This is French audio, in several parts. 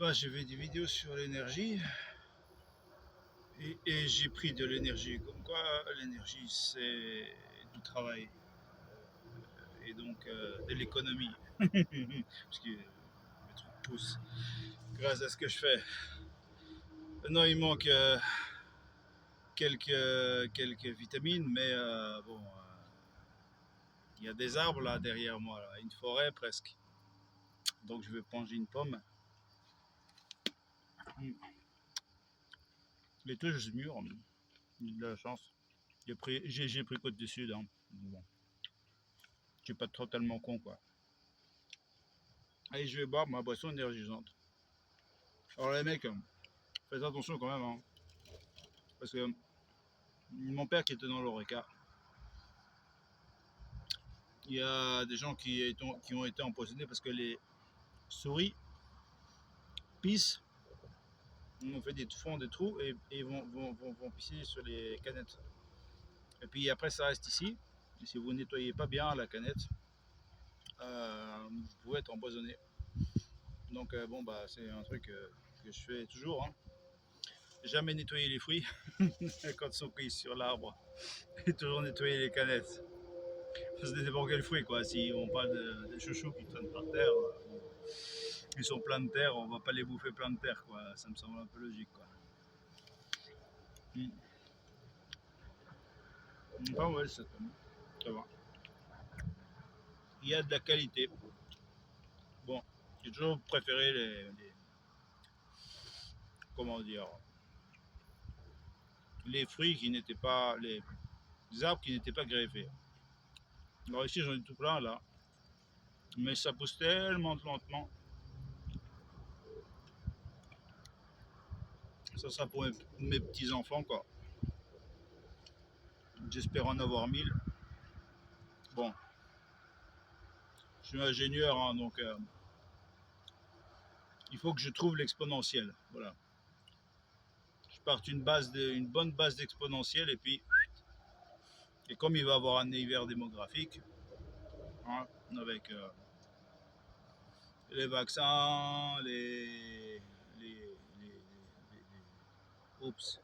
Bah, j'ai vu des vidéos sur l'énergie et j'ai pris de l'énergie. Comme quoi, l'énergie, c'est du travail et donc de l'économie. Parce que mes trucs poussent grâce à ce que je fais. Non, il manque quelques vitamines, mais bon, il y a des arbres là derrière moi, là, une forêt presque. Donc je vais manger une pomme. Les deux, je suis mûr. J'ai de la chance. J'ai pris Côte du Sud. Hein. Bon, je suis pas totalement con, quoi. Allez, je vais boire ma boisson énergisante. Alors les mecs, faites attention quand même, hein, parce que mon père qui était dans l'ORECA, il y a des gens qui ont été empoisonnés parce que les souris pissent, font des trous et vont pisser sur les canettes. Et puis après ça reste ici. Et si vous nettoyez pas bien la canette, vous pouvez être empoisonné. Donc bon bah c'est un truc que je fais toujours. Hein. Jamais nettoyer les fruits quand ils sont pris sur l'arbre. Et toujours nettoyer les canettes. Ça dépend quel fruit, quoi. Si on parle de chouchous qui traînent par terre, ils sont pleins de terre, on va pas les bouffer plein de terre, quoi. Ça me semble un peu logique, quoi. Enfin, ouais, ça va. Il y a de la qualité. Bon, j'ai toujours préféré comment dire, les fruits qui n'étaient pas, les arbres qui n'étaient pas greffés. Alors ici, j'en ai tout plein, là. Mais ça pousse tellement lentement. Ça sera pour mes petits-enfants, quoi. J'espère en avoir 1000. Bon, je suis ingénieur, hein, donc il faut que je trouve l'exponentielle. Voilà. Je parte une bonne base d'exponentielle et comme il va y avoir un hiver démographique, hein, avec les vaccins, oups.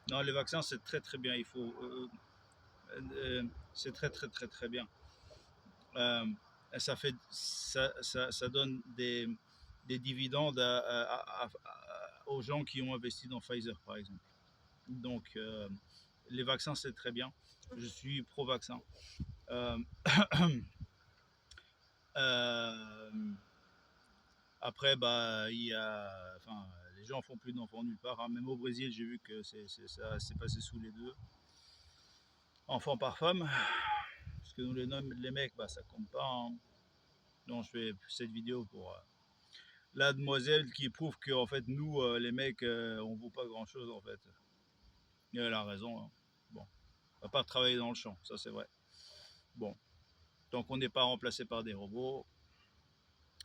Non, les vaccins c'est très très bien. Il faut, c'est très très très très bien. Euh, ça donne des dividendes aux gens qui ont investi dans Pfizer, par exemple. Donc, les vaccins, c'est très bien. Je suis pro-vaccin. Euh, euh, après, bah, enfin, les gens font plus d'enfants nulle part. Hein. Même au Brésil, j'ai vu que ça s'est passé sous les deux. Enfant par femme. Parce que nous, les mecs, bah, ça compte pas. Hein. Donc, je fais cette vidéo pour la demoiselle qui prouve qu'en fait, nous, les mecs, on vaut pas grand-chose, en fait. Et elle a raison. Hein. Bon, on va pas travailler dans le champ, ça c'est vrai. Bon, tant qu'on n'est pas remplacé par des robots,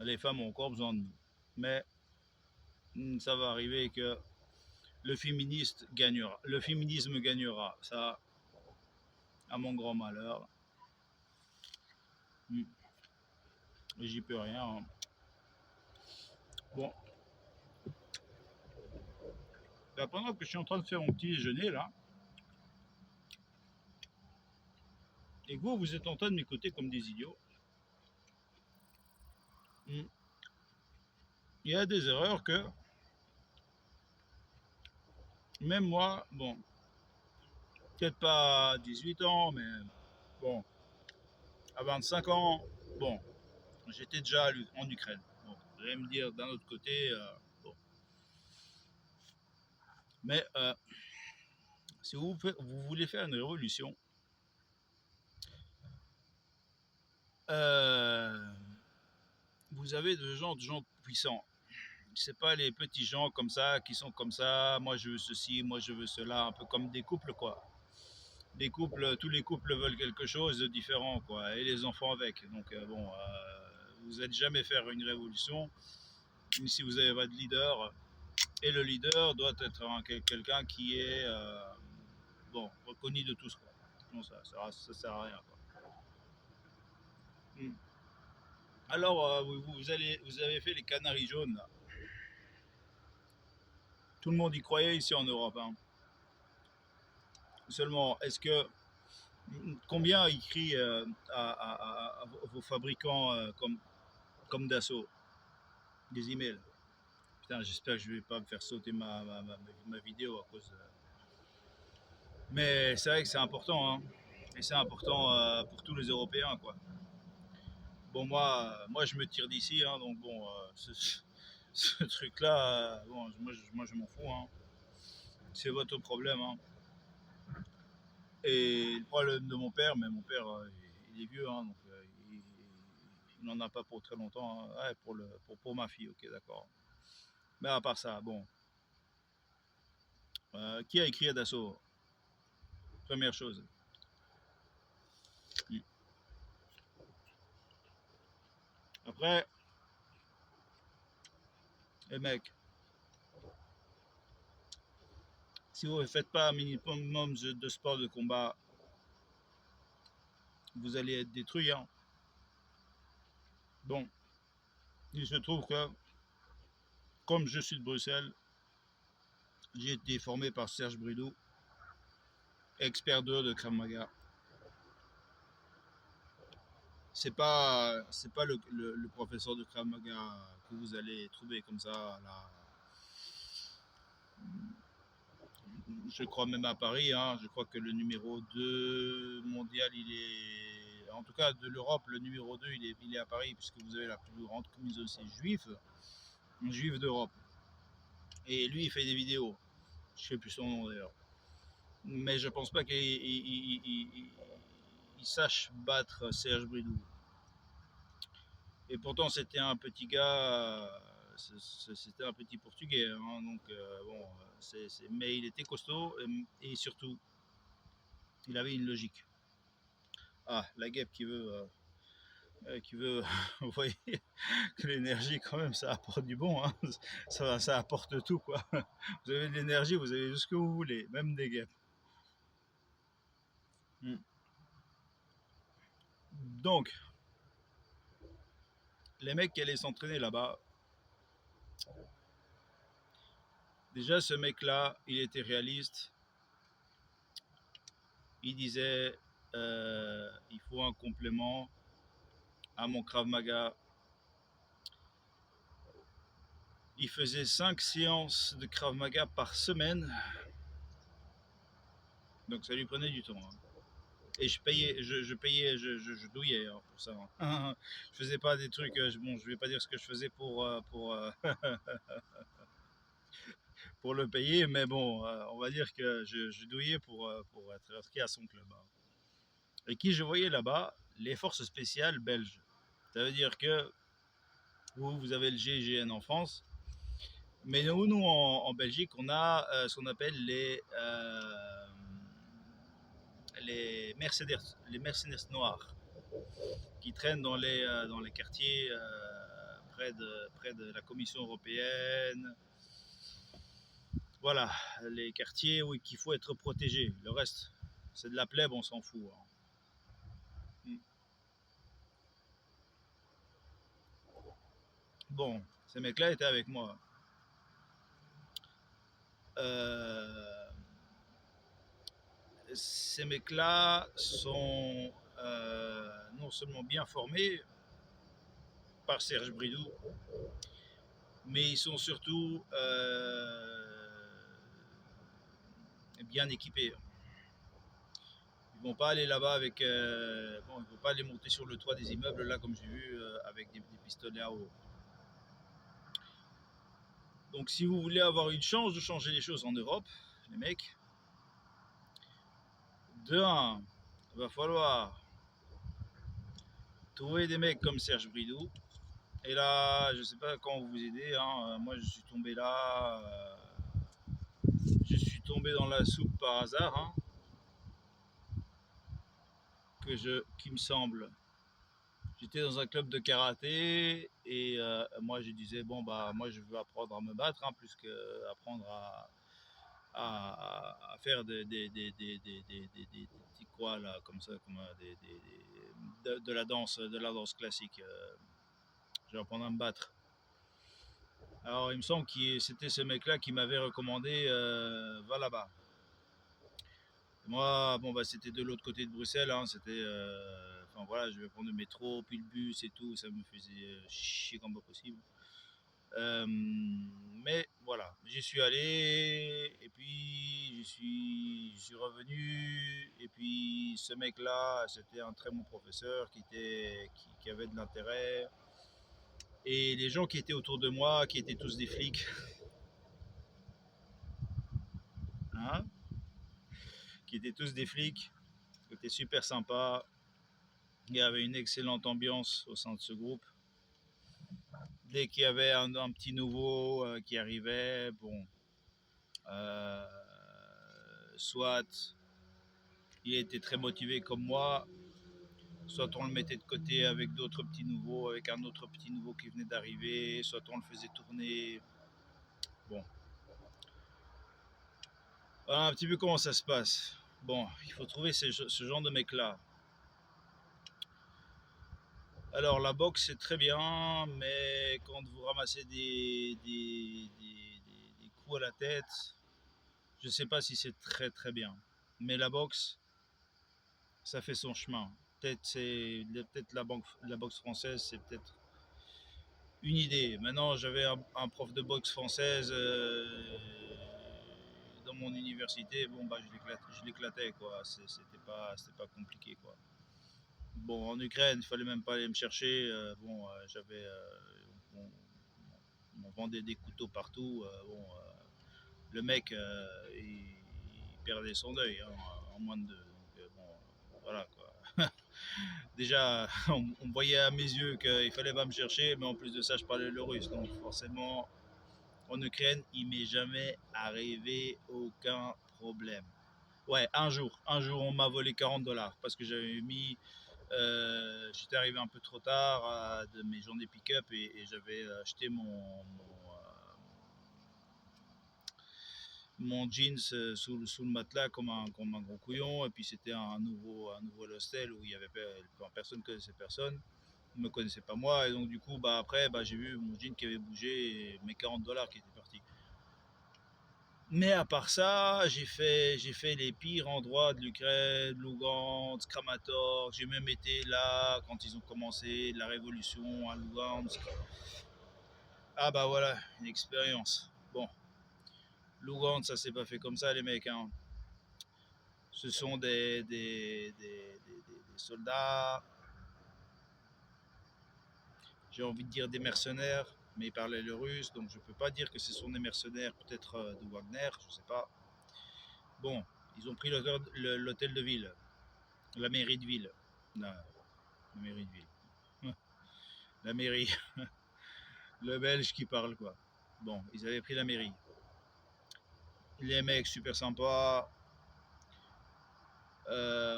les femmes ont encore besoin de nous. Mais ça va arriver que le féminisme gagnera. Ça, à mon grand malheur. J'y peux rien. Hein. Bon, là, pendant que je suis en train de faire mon petit déjeuner là, et que vous êtes en train de m'écouter comme des idiots, il y a des erreurs que même moi, bon, peut-être pas à 18 ans, mais bon, à 25 ans, bon, j'étais déjà en Ukraine. Bon, vous allez me dire d'un autre côté, bon. Mais si vous voulez faire une révolution, euh, vous avez de gens puissants. C'est pas les petits gens comme ça qui sont comme ça. Moi je veux ceci, moi je veux cela, un peu comme des couples quoi. Des couples, tous les couples veulent quelque chose de différent quoi, et les enfants avec. Donc bon, vous n'allez jamais faire une révolution si vous n'avez pas de leader. Et le leader doit être quelqu'un qui est bon reconnu de tous quoi. Non ça sert à rien quoi. Alors vous avez fait les Canaries jaunes là. Tout le monde y croyait ici en Europe, hein. Seulement, est-ce que combien écrit à vos fabricants comme Dassault des emails? Putain, j'espère que je vais pas me faire sauter ma vidéo à cause de... Mais c'est vrai que c'est important, hein. Et c'est important pour tous les Européens, quoi. Bon, moi je me tire d'ici, hein, donc bon, ce truc-là, bon, moi, je m'en fous, hein. C'est votre problème, hein. Et le problème de mon père, mais mon père, il est vieux, hein, donc il n'en a pas pour très longtemps, hein. Ouais, pour ma fille, ok, d'accord. Mais à part ça, bon. Qui a écrit à Dassault? Première chose. Après, les mecs, si vous ne faites pas un minimum de sport de combat, vous allez être détruit, hein. Bon, il se trouve que, comme je suis de Bruxelles, j'ai été formé par Serge Bridoux, expert de Krav Maga. C'est pas le professeur de Krav Maga que vous allez trouver comme ça là. Je crois même à Paris, hein, je crois que le numéro 2 mondial, il est, en tout cas de l'Europe, le numéro 2 il est à Paris, puisque vous avez la plus grande communauté juive d'Europe. Et lui, il fait des vidéos. Je ne sais plus son nom d'ailleurs. Mais je pense pas qu'il sache battre Serge Bridoux. Et pourtant, c'était un petit gars, c'était un petit portugais, hein, donc bon, mais il était costaud et surtout, il avait une logique. Ah, la guêpe qui veut, vous voyez que l'énergie quand même, ça apporte du bon, hein. Ça apporte tout, quoi. Vous avez de l'énergie, vous avez tout ce que vous voulez, même des guêpes. Donc, les mecs qui allaient s'entraîner là-bas, déjà ce mec-là, il était réaliste. Il disait, il faut un complément à mon Krav Maga. Il faisait 5 séances de Krav Maga par semaine. Donc ça lui prenait du temps, hein. Et je payais, je douillais, hein, pour ça, hein. Je faisais pas des trucs, bon, je vais pas dire ce que je faisais pour le payer, mais bon, on va dire que je douillais pour être inscrit à son club, hein. Et qui je voyais là-bas? Les forces spéciales belges. Ça veut dire que vous avez le GIGN en France, mais nous en Belgique, on a ce qu'on appelle les mercenaires noirs, qui traînent dans les quartiers près de la Commission européenne. Voilà, les quartiers où il faut être protégé. Le reste, c'est de la plèbe, on s'en fout, hein. Bon, ces mecs-là étaient avec moi. Ces mecs-là sont non seulement bien formés par Serge Bridoux, mais ils sont surtout bien équipés. Ils vont pas aller là-bas avec, bon, ils vont pas aller monter sur le toit des immeubles là comme j'ai vu avec des pistolets à eau. Donc si vous voulez avoir une chance de changer les choses en Europe, les mecs, de un, il va falloir trouver des mecs comme Serge Bridoux. Et là, je sais pas comment vous aider, hein. Moi je suis tombé là, je suis tombé dans la soupe par hasard, hein, qui me semble. J'étais dans un club de karaté et moi je disais bon bah moi je veux apprendre à me battre, hein, plus que apprendre à faire des petits quoi là comme ça comme de la danse classique. Je vais apprendre à me battre. Alors il me semble que c'était ce mec-là qui m'avait recommandé va là-bas. Moi, bon bah c'était de l'autre côté de Bruxelles, hein, c'était, enfin voilà, je vais prendre le métro, puis le bus et tout, ça me faisait chier comme pas possible. Mais voilà, j'y suis allé et puis je suis revenu et puis ce mec-là, c'était un très bon professeur qui avait de l'intérêt et les gens qui étaient autour de moi, qui étaient tous des flics, hein, qui étaient tous des flics, étaient super sympas. Il y avait une excellente ambiance au sein de ce groupe. Dès qu'il y avait un petit nouveau qui arrivait, bon, euh, soit il était très motivé comme moi, soit on le mettait de côté avec d'autres petits nouveaux, avec un autre petit nouveau qui venait d'arriver, soit on le faisait tourner. Bon, voilà un petit peu comment ça se passe. Bon, il faut trouver ce genre de mec-là. Alors la boxe c'est très bien, mais quand vous ramassez des coups à la tête, je ne sais pas si c'est très très bien. Mais la boxe, ça fait son chemin. Peut-être la boxe française, c'est peut-être une idée. Maintenant, j'avais un prof de boxe française dans mon université. Bon, bah, je l'éclatais, quoi. C'était pas compliqué, quoi. Bon, en Ukraine, il fallait même pas aller me chercher. Bon, on, on vendait des couteaux partout. Bon, le mec, il perdait son deuil hein, en moins de deux. Donc, bon, voilà, quoi. Déjà, on voyait à mes yeux qu'il fallait pas me chercher, mais en plus de ça, je parlais le russe. Donc forcément, en Ukraine, il m'est jamais arrivé aucun problème. Ouais, un jour, on m'a volé 40 $ parce que j'avais mis. J'étais arrivé un peu trop tard de mes journées pick-up et j'avais acheté mon jeans sous le matelas comme un gros couillon. Et puis c'était un nouveau hostel où il y avait personne connaissait personne. Ne me connaissait pas moi et donc du coup bah après bah, j'ai vu mon jean qui avait bougé et mes 40 $ qui étaient partis. Mais à part ça, j'ai fait les pires endroits de l'Ukraine, Lugansk, Kramatorsk. J'ai même été là quand ils ont commencé la révolution à Lugansk. Ah bah voilà, une expérience. Bon, Lugansk, ça s'est pas fait comme ça les mecs. Hein. Ce sont des soldats, j'ai envie de dire des mercenaires, mais ils parlaient le russe, donc je peux pas dire que ce sont des mercenaires, peut-être de Wagner, je sais pas. Bon, ils ont pris l'hôtel de ville, la mairie de ville. Non, la mairie de ville. La mairie, le belge qui parle quoi. Bon, ils avaient pris la mairie. Les mecs super sympas.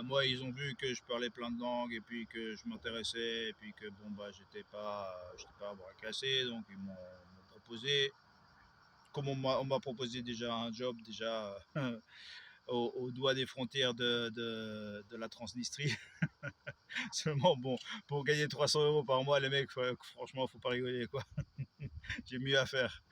Moi, ils ont vu que je parlais plein de langues et puis que je m'intéressais et puis que bon bah j'étais pas à bras cassés, donc ils m'ont proposé. Comme on m'a proposé déjà un job déjà au doigt des frontières de la Transnistrie. Seulement, bon, pour gagner 300 € par mois, les mecs, franchement, faut pas rigoler, quoi. J'ai mieux à faire.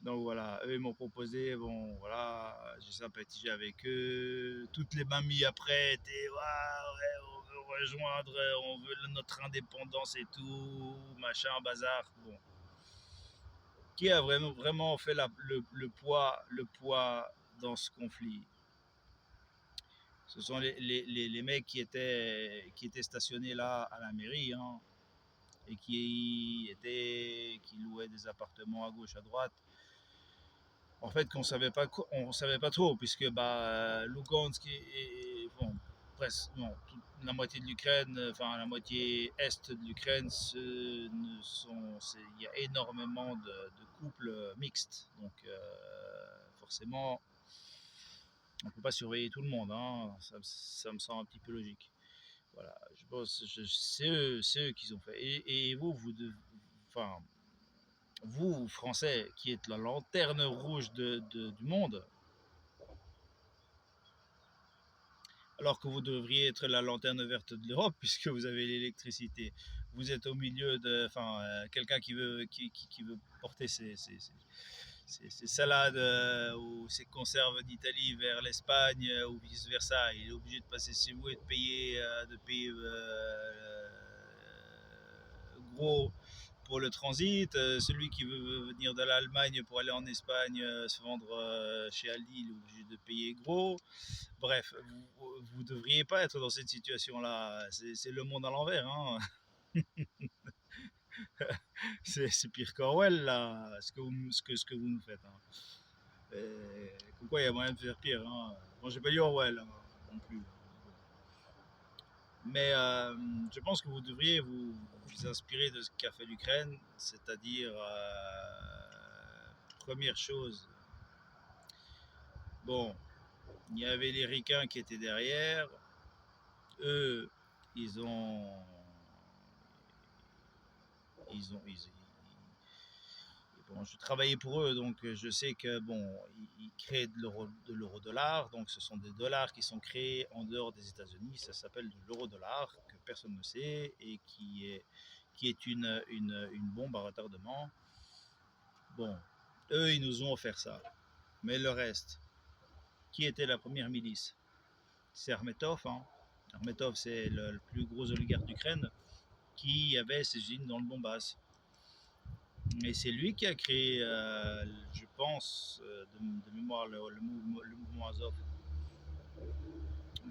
Donc voilà, eux ils m'ont proposé, bon voilà, j'ai sympathisé avec eux. Toutes les mamies après étaient, ouais, on veut rejoindre, on veut notre indépendance et tout, machin, bazar. Bon, qui a vraiment fait le poids dans ce conflit? Ce sont les mecs qui étaient stationnés là à la mairie hein, et qui louaient des appartements à gauche, à droite. En fait, on savait pas trop, puisque bah, Lugansk bon, presque, non, la moitié de l'Ukraine, enfin la moitié est de l'Ukraine, il y a énormément de couples mixtes. Donc forcément, on ne peut pas surveiller tout le monde, hein, ça me semble un petit peu logique. Voilà, je pense, c'est eux qui ont fait. Et vous, enfin, vous, Français, qui êtes la lanterne rouge du monde, alors que vous devriez être la lanterne verte de l'Europe, puisque vous avez l'électricité, vous êtes au milieu de, enfin, quelqu'un qui veut porter ses salades ou ses conserves d'Italie vers l'Espagne ou vice versa, il est obligé de passer chez vous et de payer gros pour le transit. Celui qui veut venir de l'Allemagne pour aller en Espagne se vendre chez Aldi, il est obligé de payer gros. Bref, vous ne devriez pas être dans cette situation-là. C'est le monde à l'envers. Hein. C'est pire qu'Orwell, là, ce que vous nous faites. Hein. Pourquoi il y a moyen de faire pire. Hein. Bon, j'ai pas lu Orwell hein, non plus. Mais je pense que vous devriez vous inspirer de ce qu'a fait l'Ukraine, c'est-à-dire, première chose, bon, il y avait les ricains qui étaient derrière, eux, ils ont, bon, je travaillais pour eux, donc je sais que bon, ils créent de l'euro-dollar, donc ce sont des dollars qui sont créés en dehors des États-Unis. Ça s'appelle de l'euro-dollar que personne ne sait et qui est une bombe à retardement. Bon, eux, ils nous ont offert ça, mais le reste, qui était la première milice? C'est Hermetov. Hein. Hermetov, c'est le plus gros oligarque d'Ukraine qui avait ses usines dans le Donbass. Et c'est lui qui a créé, je pense, de mémoire, le mouvement Azov.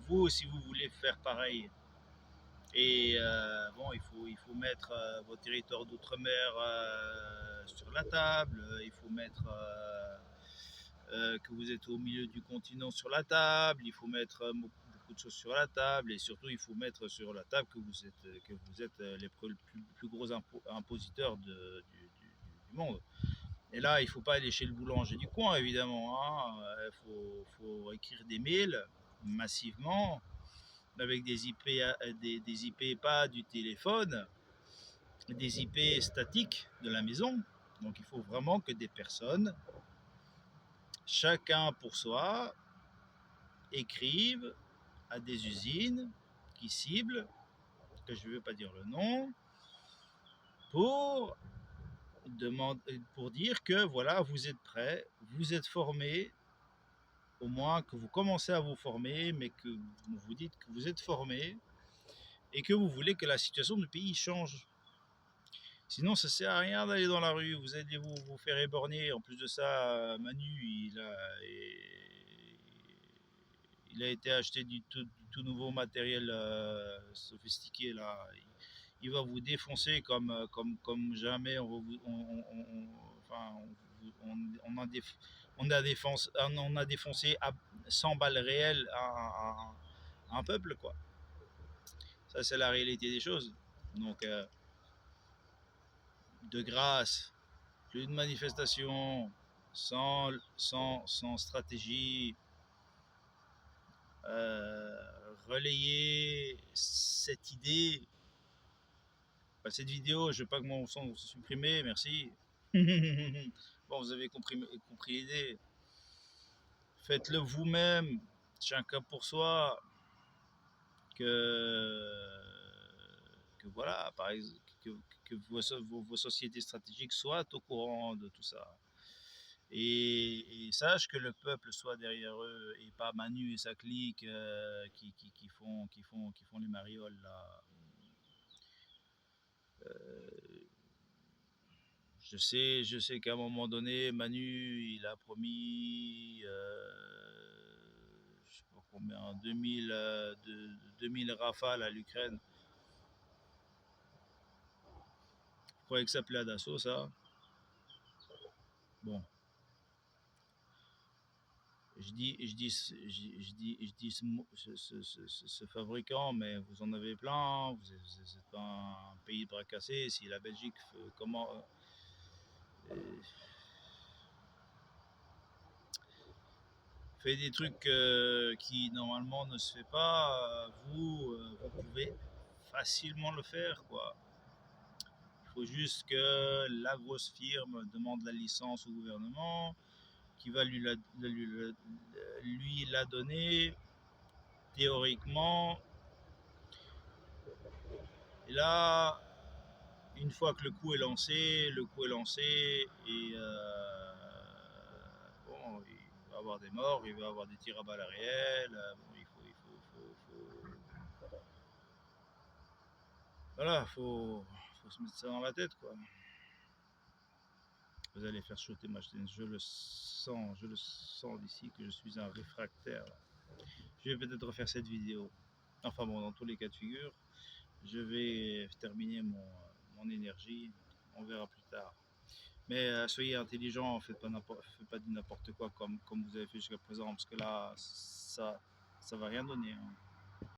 Vous, si vous voulez faire pareil, et bon, il faut mettre vos territoires d'outre-mer sur la table, il faut mettre que vous êtes au milieu du continent sur la table, il faut mettre beaucoup de choses sur la table, et surtout il faut mettre sur la table que vous êtes les plus gros impositeurs du monde. Et là, il ne faut pas aller chez le boulanger du coin, évidemment. Il faut écrire des mails massivement avec des IP, des IP pas du téléphone, des IP statiques de la maison. Donc il faut vraiment que des personnes, chacun pour soi, écrivent à des usines qui ciblent, que je ne veux pas dire le nom, pour pour dire que voilà, vous êtes prêts, vous êtes formés, au moins que vous commencez à vous former, mais que vous dites que vous êtes formés et que vous voulez que la situation du pays change. Sinon, ça ne sert à rien d'aller dans la rue, vous allez vous faire éborgner. En plus de ça, Manu, il a été acheté du tout nouveau matériel sophistiqué là. Il va vous défoncer comme jamais. On a défoncé à 100 balles réelles un peuple, quoi. Ça, c'est la réalité des choses. Donc, de grâce, plus de manifestations, sans stratégie, relayer cette idée. Cette vidéo, je ne veux pas que mon son soit supprimé, merci. Bon, vous avez compris l'idée. Faites-le vous-même, chacun pour soi. Que voilà, par exemple, que vos sociétés stratégiques soient au courant de tout ça. Et sache que le peuple soit derrière eux et pas Manu et sa clique qui font les marioles là. Je sais qu'à un moment donné, Manu, il a promis, je sais pas combien, 2000 rafales à l'Ukraine. Je croyais que ça s'appelait Dassault, ça. Bon. Je dis ce fabricant, mais vous en avez plein. Vous n'êtes pas un pays de bras cassés. Si la Belgique, comment fait des trucs qui normalement ne se fait pas, vous pouvez facilement le faire, quoi. Il faut juste que la grosse firme demande la licence au gouvernement, qui va lui la donner théoriquement. Et là, une fois que le coup est lancé, et bon, il va y avoir des morts, il va y avoir des tirs à balles réelles. Bon, voilà, faut se mettre ça dans la tête, quoi. Vous allez faire sauter ma chaîne, je le sens d'ici que je suis un réfractaire. Là. Je vais peut-être refaire cette vidéo. Enfin bon, dans tous les cas de figure, je vais terminer mon énergie. On verra plus tard. Mais soyez intelligents, faites pas n'importe quoi comme vous avez fait jusqu'à présent, parce que là, ça va rien donner. Hein.